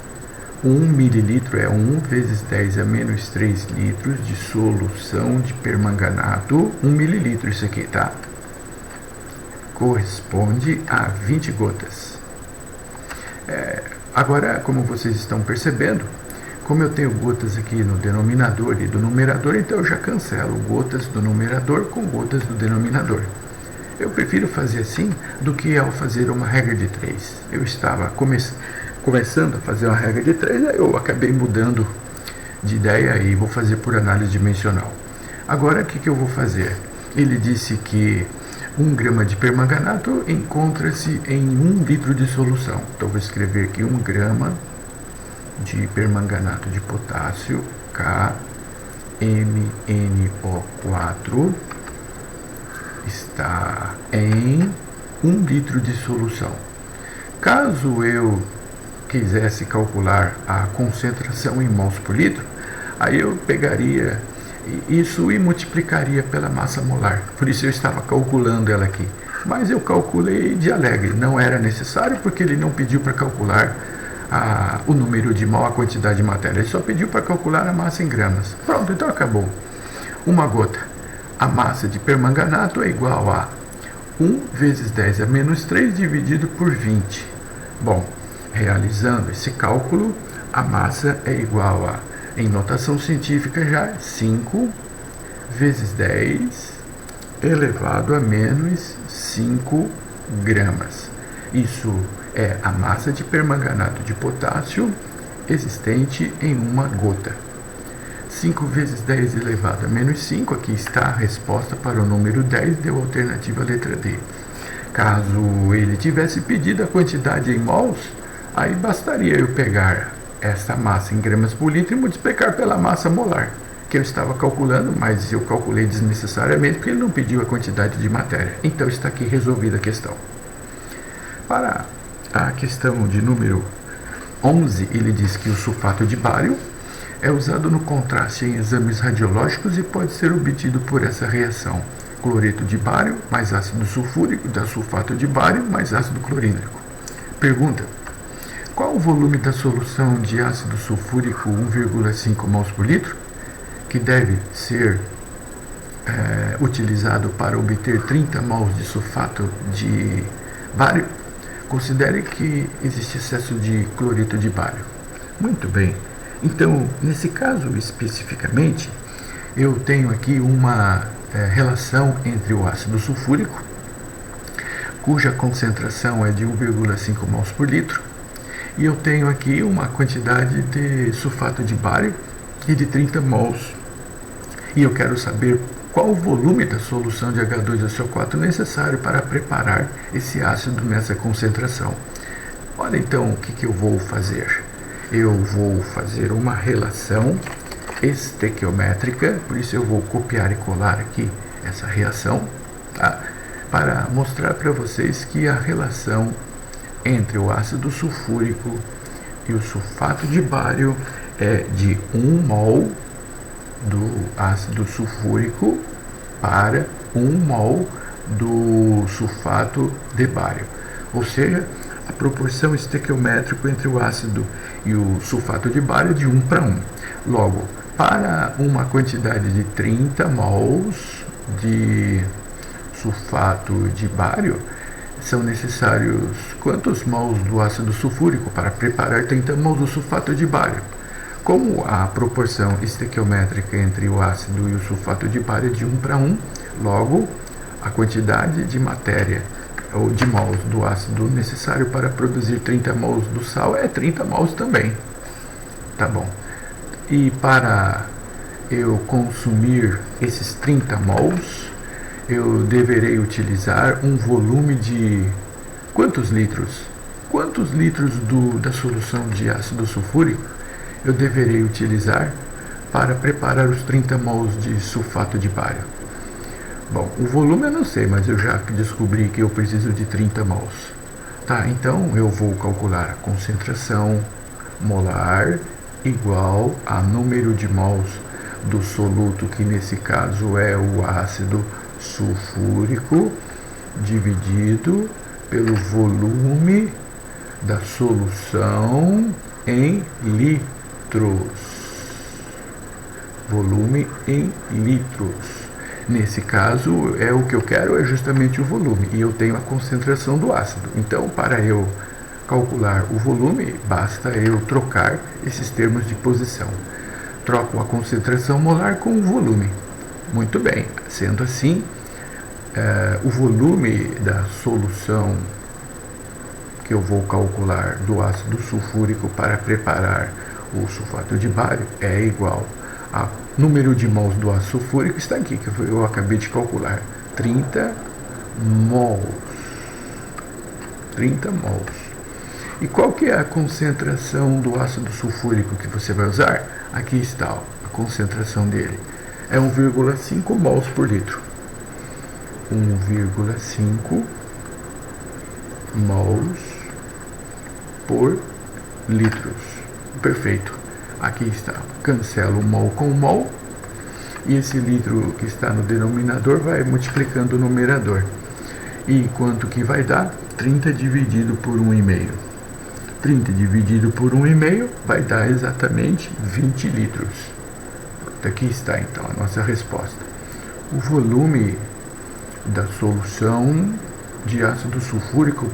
1 mililitro é 1 vezes 10 a menos 3 litros de solução de permanganato. 1 mililitro isso aqui, tá? Corresponde a 20 gotas. Agora, como vocês estão percebendo, como eu tenho gotas aqui no denominador e do numerador, então eu já cancelo gotas do numerador com gotas do denominador. Eu prefiro fazer assim do que ao fazer uma regra de 3. Eu estava começando a fazer uma regra de 3, aí eu acabei mudando de ideia e vou fazer por análise dimensional. Agora, o que eu vou fazer? Ele disse que 1 grama de permanganato encontra-se em 1 litro de solução. Então, vou escrever aqui 1 grama de permanganato de potássio, KMnO4, está em 1 litro de solução. Caso eu quisesse calcular a concentração em mols por litro, aí eu pegaria isso e multiplicaria pela massa molar. Por isso eu estava calculando ela aqui. Mas eu calculei de alegre, não era necessário porque ele não pediu para calcular o número de mol, a quantidade de matéria. Ele só pediu para calcular a massa em gramas. Pronto, então acabou. Uma gota. A massa de permanganato é igual a 1 vezes 10 a menos 3 dividido por 20. Bom, realizando esse cálculo, a massa é igual a, em notação científica já, 5 vezes 10 elevado a menos 5 gramas. Isso é a massa de permanganato de potássio existente em uma gota. 5 vezes 10 elevado a menos 5, aqui está a resposta para o número 10, deu a alternativa letra D. Caso ele tivesse pedido a quantidade em mols, aí bastaria eu pegar essa massa em gramas por litro e multiplicar pela massa molar, que eu estava calculando, mas eu calculei desnecessariamente porque ele não pediu a quantidade de matéria. Então está aqui resolvida a questão. Para a questão de número 11, ele diz que o sulfato de bário é usado no contraste em exames radiológicos e pode ser obtido por essa reação: cloreto de bário mais ácido sulfúrico dá sulfato de bário mais ácido clorídrico. Pergunta: qual o volume da solução de ácido sulfúrico 1,5 mols por litro, que deve ser utilizado para obter 30 mols de sulfato de bário? Considere que existe excesso de cloreto de bário. Muito bem. Então, nesse caso especificamente, eu tenho aqui uma relação entre o ácido sulfúrico, cuja concentração é de 1,5 mols por litro, e eu tenho aqui uma quantidade de sulfato de bário e de 30 mols. E eu quero saber qual o volume da solução de H2SO4 necessário para preparar esse ácido nessa concentração. Olha então o que eu vou fazer. Eu vou fazer uma relação estequiométrica, por isso eu vou copiar e colar aqui essa reação, tá? Para mostrar para vocês que a relação entre o ácido sulfúrico e o sulfato de bário é de 1 mol do ácido sulfúrico para 1 mol do sulfato de bário. Ou seja, a proporção estequiométrica entre o ácido e o sulfato de bário é de 1 para 1. Logo, para uma quantidade de 30 mols de sulfato de bário, são necessários quantos mols do ácido sulfúrico para preparar 30 mols do sulfato de bário? Como a proporção estequiométrica entre o ácido e o sulfato de bário é de 1 para 1, logo, a quantidade de matéria ou de mols do ácido necessário para produzir 30 mols do sal é 30 mols também. Tá bom. E para eu consumir esses 30 mols, eu deverei utilizar um volume de quantos litros? Quantos litros da solução de ácido sulfúrico eu deverei utilizar para preparar os 30 mols de sulfato de bário? Bom, o volume eu não sei, mas eu já descobri que eu preciso de 30 mols. Tá, então eu vou calcular a concentração molar igual a número de mols do soluto, que nesse caso é o ácido sulfúrico, dividido pelo volume da solução em litros. Volume em litros. Nesse caso, o que eu quero é justamente o volume, e eu tenho a concentração do ácido. Então, para eu calcular o volume, basta eu trocar esses termos de posição. Troco a concentração molar com o volume. Muito bem, sendo assim, o volume da solução que eu vou calcular do ácido sulfúrico para preparar o sulfato de bário é igual ao número de mols do ácido sulfúrico, está aqui, que eu acabei de calcular, 30 mols. 30 mols. E qual que é a concentração do ácido sulfúrico que você vai usar? Aqui está a concentração dele. É 1,5 mols por litro. 1,5 mols por litros. Perfeito. Aqui está. Cancelo mol com mol. E esse litro que está no denominador vai multiplicando o numerador. E quanto que vai dar? 30 dividido por 1,5. 30 dividido por 1,5 vai dar exatamente 20 litros. Aqui está então a nossa resposta. O volume da solução de ácido sulfúrico,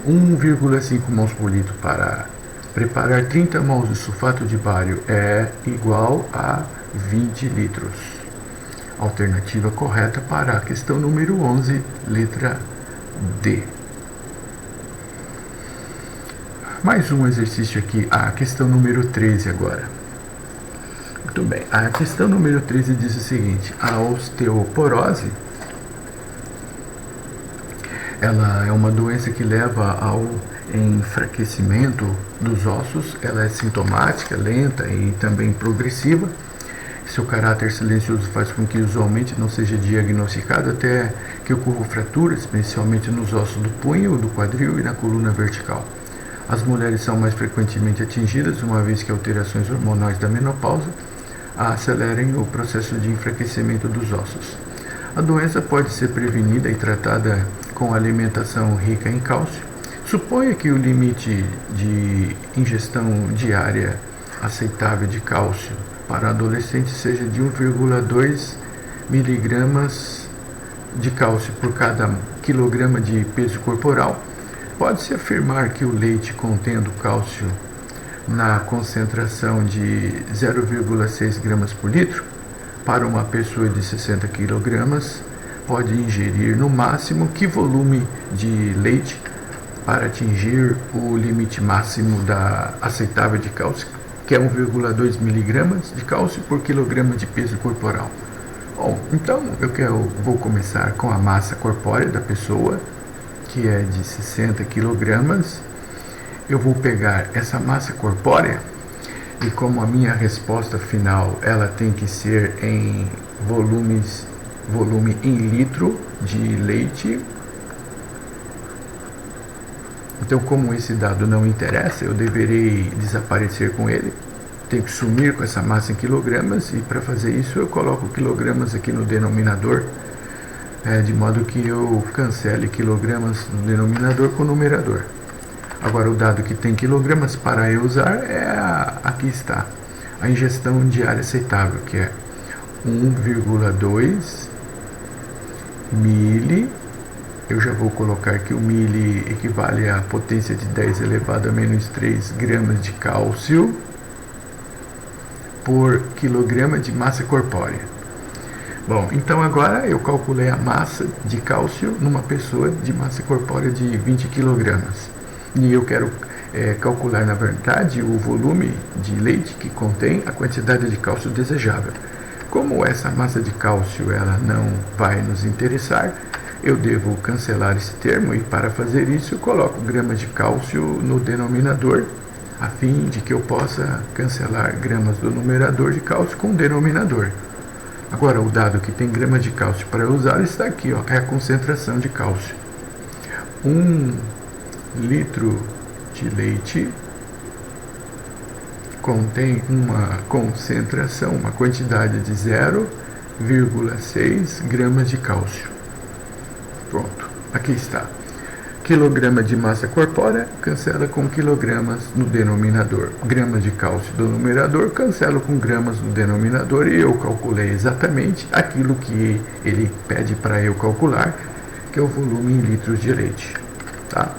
1,5 mols por litro para preparar 30 mols de sulfato de bário é igual a 20 litros. Alternativa correta para a questão número 11, letra D. Mais um exercício aqui, a questão número 13 agora. Muito bem, a questão número 13 diz o seguinte: a osteoporose, ela é uma doença que leva ao enfraquecimento dos ossos. Ela é sintomática, lenta e também progressiva. Seu caráter silencioso faz com que usualmente não seja diagnosticado até que ocorram fraturas, especialmente nos ossos do punho, do quadril e na coluna vertical. As mulheres são mais frequentemente atingidas, uma vez que alterações hormonais da menopausa acelerem o processo de enfraquecimento dos ossos. A doença pode ser prevenida e tratada com alimentação rica em cálcio. Suponha que o limite de ingestão diária aceitável de cálcio para adolescentes seja de 1,2 miligramas de cálcio por cada quilograma de peso corporal. Pode-se afirmar que o leite contendo cálcio na concentração de 0,6 gramas por litro para uma pessoa de 60 quilogramas pode ingerir no máximo que volume de leite para atingir o limite máximo aceitável de cálcio, que é 1,2 miligramas de cálcio por quilograma de peso corporal. Bom, então vou começar com a massa corpórea da pessoa, que é de 60 quilogramas. Eu vou pegar essa massa corpórea e, como a minha resposta final ela tem que ser em volume em litro de leite, então, como esse dado não interessa, eu deverei desaparecer com ele. Tenho que sumir com essa massa em quilogramas, e para fazer isso eu coloco quilogramas aqui no denominador, de modo que eu cancele quilogramas no denominador com o numerador. Agora, o dado que tem quilogramas para eu usar aqui está, a ingestão diária aceitável, que é 1,2 mili. Eu já vou colocar que o mili equivale à potência de 10 elevado a menos 3 gramas de cálcio por quilograma de massa corpórea. Bom, então agora eu calculei a massa de cálcio numa pessoa de massa corpórea de 20 quilogramas. E eu quero calcular, na verdade, o volume de leite que contém a quantidade de cálcio desejável. Como essa massa de cálcio ela não vai nos interessar, eu devo cancelar esse termo, e para fazer isso eu coloco gramas de cálcio no denominador, a fim de que eu possa cancelar gramas do numerador de cálcio com o denominador. Agora, o dado que tem gramas de cálcio para usar está aqui, é a concentração de cálcio. 1 litro de leite contém uma concentração, uma quantidade de 0,6 gramas de cálcio. Pronto, aqui está. Quilograma de massa corpórea, cancela com quilogramas no denominador. Gramas de cálcio do numerador, cancelo com gramas no denominador, e eu calculei exatamente aquilo que ele pede para eu calcular, que é o volume em litros de leite. Tá?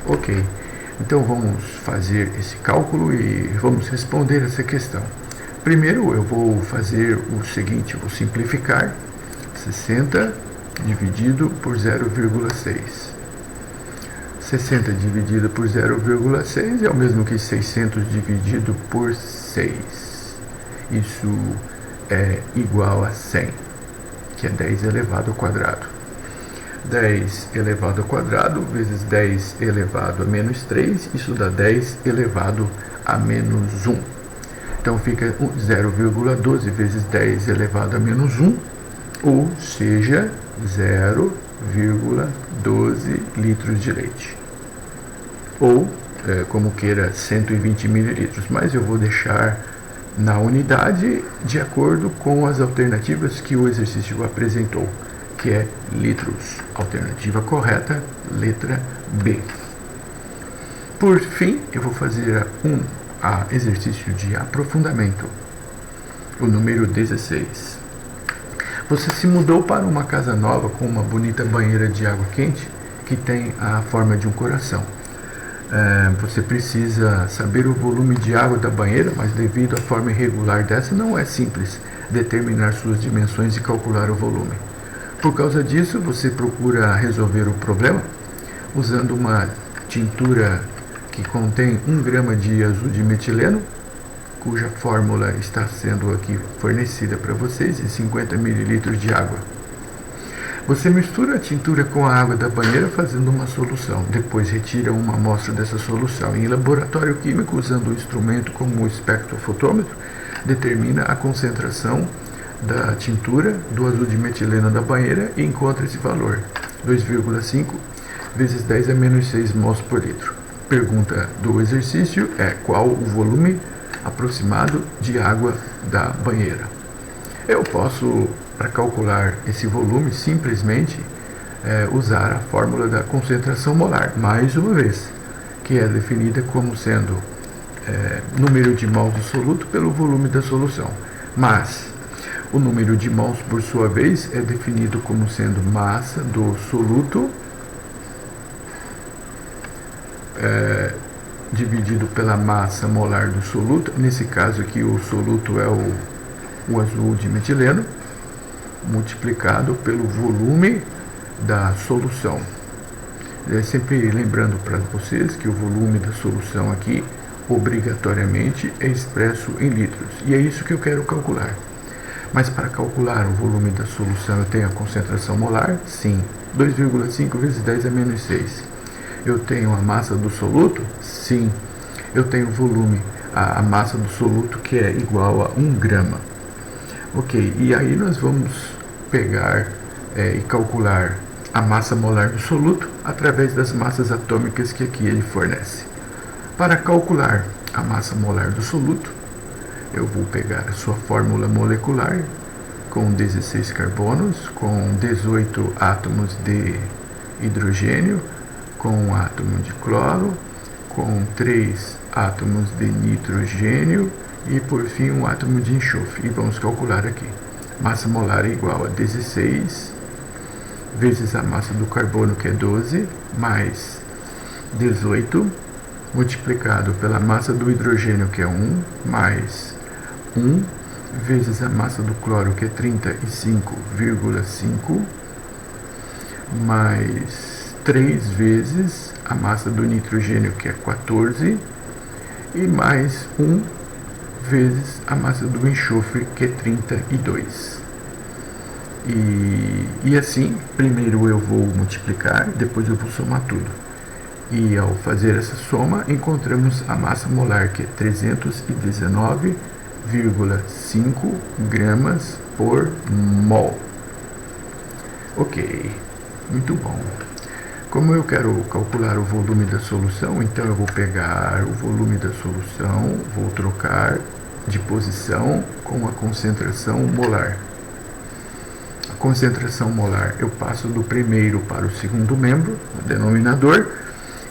Ok. Então vamos fazer esse cálculo e vamos responder essa questão. Primeiro eu vou fazer o seguinte, vou simplificar. 60 dividido por 0,6. 60 dividido por 0,6 é o mesmo que 600 dividido por 6. Isso é igual a 100, que é 10 elevado ao quadrado. 10 elevado ao quadrado vezes 10 elevado a menos 3, isso dá 10 elevado a menos 1. Então fica 0,12 vezes 10 elevado a menos 1, ou seja, 0,12 litros de leite. Ou, como queira, 120 mililitros, mas eu vou deixar na unidade de acordo com as alternativas que o exercício apresentou, que é litros. Alternativa correta, letra B. Por fim, eu vou fazer a exercício de aprofundamento, o número 16. Você se mudou para uma casa nova com uma bonita banheira de água quente que tem a forma de um coração. Você precisa saber o volume de água da banheira, mas devido à forma irregular dessa, não é simples determinar suas dimensões e calcular o volume. Por causa disso, você procura resolver o problema usando uma tintura que contém 1 grama de azul de metileno, cuja fórmula está sendo aqui fornecida para vocês, em 50 ml de água. Você mistura a tintura com a água da banheira fazendo uma solução. Depois retira uma amostra dessa solução. Em laboratório químico, usando um instrumento como o espectrofotômetro, determina a concentração da tintura do azul de metileno da banheira e encontra esse valor, 2,5 vezes 10 a menos 6 mols por litro. Pergunta do exercício é qual o volume aproximado de água da banheira. Eu posso, para calcular esse volume, simplesmente usar a fórmula da concentração molar, mais uma vez, que é definida como sendo número de mols do soluto pelo volume da solução. Mas o número de mols, por sua vez, é definido como sendo massa do soluto dividido pela massa molar do soluto. Nesse caso aqui, o soluto é o azul de metileno, multiplicado pelo volume da solução. Sempre lembrando para vocês que o volume da solução aqui, obrigatoriamente, é expresso em litros. E é isso que eu quero calcular. Mas para calcular o volume da solução, eu tenho a concentração molar? Sim. 2,5 vezes 10 a menos 6. Eu tenho a massa do soluto? Sim. Eu tenho o volume, a massa do soluto, que é igual a 1 grama. Ok, e aí nós vamos pegar e calcular a massa molar do soluto através das massas atômicas que aqui ele fornece. Para calcular a massa molar do soluto, eu vou pegar a sua fórmula molecular com 16 carbonos, com 18 átomos de hidrogênio, com um átomo de cloro, com 3 átomos de nitrogênio e, por fim, um átomo de enxofre. E vamos calcular aqui. Massa molar é igual a 16 vezes a massa do carbono, que é 12, mais 18, multiplicado pela massa do hidrogênio, que é 1, mais 1, vezes a massa do cloro, que é 35,5, mais 3 vezes a massa do nitrogênio, que é 14, e mais 1 vezes a massa do enxofre, que é 32. E assim, primeiro eu vou multiplicar, depois eu vou somar tudo. E ao fazer essa soma, encontramos a massa molar, que é 319,5 gramas por mol. Ok, muito bom. Como eu quero calcular o volume da solução, então eu vou pegar o volume da solução, vou trocar de posição com a concentração molar. A concentração molar eu passo do primeiro para o segundo membro, o denominador,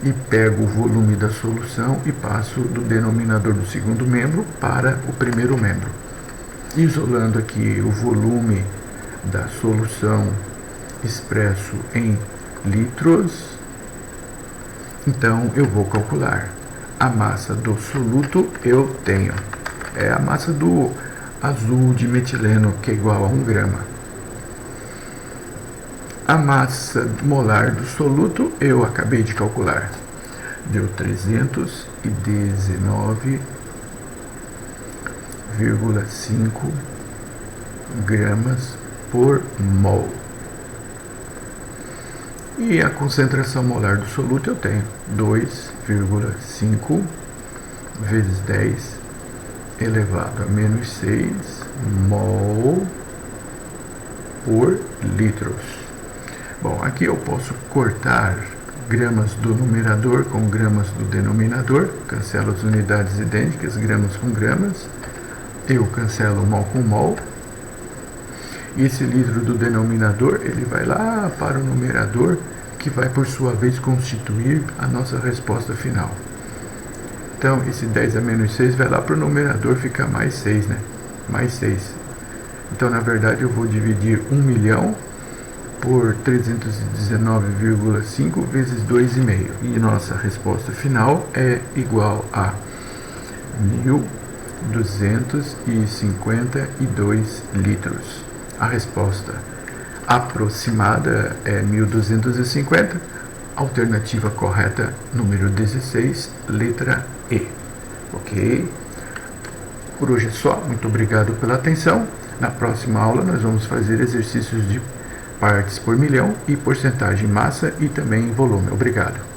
e pego o volume da solução e passo do denominador do segundo membro para o primeiro membro. Isolando aqui o volume da solução expresso em litros, então eu vou calcular a massa do soluto. Eu tenho a massa do azul de metileno, que é igual a 1 grama. A massa molar do soluto eu acabei de calcular, deu 319,5 gramas por mol. E a concentração molar do soluto eu tenho 2,5 vezes 10 elevado a menos 6 mol por litros. Bom, aqui eu posso cortar gramas do numerador com gramas do denominador, cancelo as unidades idênticas, gramas com gramas, eu cancelo mol com mol. E esse litro do denominador, ele vai lá para o numerador, que vai por sua vez constituir a nossa resposta final. Então, esse 10 a menos 6 vai lá para o numerador, fica mais 6, né? Mais 6. Então, na verdade, eu vou dividir 1 milhão por 319,5 vezes 2,5. E nossa resposta final é igual a 1.252 litros. A resposta aproximada é 1.250. Alternativa correta, número 16, letra E. Ok? Por hoje é só. Muito obrigado pela atenção. Na próxima aula nós vamos fazer exercícios de partes por milhão e porcentagem massa e também volume. Obrigado.